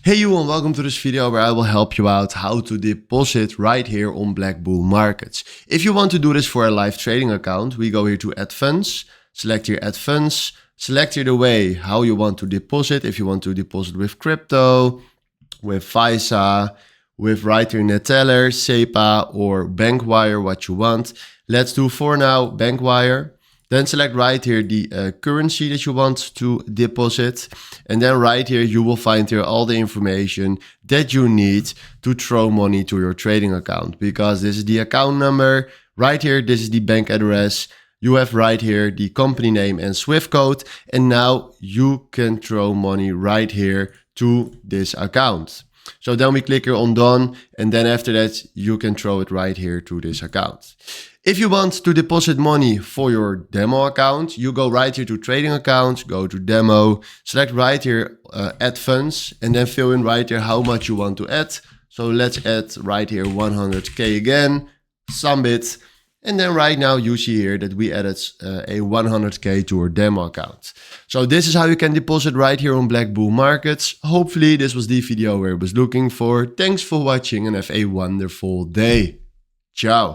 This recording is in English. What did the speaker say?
Hey you and welcome to this video where I will help you out how to deposit right here on BlackBull Markets. If you want to do this for a live trading account, we go here to Add Funds, select here Add Funds, select here the way how you want to deposit. If you want to deposit with crypto, with Visa, with right here Neteller, SEPA or Bankwire, what you want. Let's do for now Bankwire. Then select right here the currency that you want to deposit. And then right here, you will find here all the information that you need to throw money to your trading account. Because this is the account number. Right here, this is the bank address. You have right here the company name and SWIFT code. And now you can throw money right here to this account. So then we click here on done. And then after that, you can throw it right here to this account. If you want to deposit money for your demo account, you go right here to trading account, go to demo, select right here add funds, and then fill in right here how much you want to add. So let's add right here 100k again, submit. And then right now you see here that we added a 100k to our demo account. So this is how you can deposit right here on BlackBull Markets. Hopefully this was the video where I was looking for. Thanks for watching and have a wonderful day. Ciao.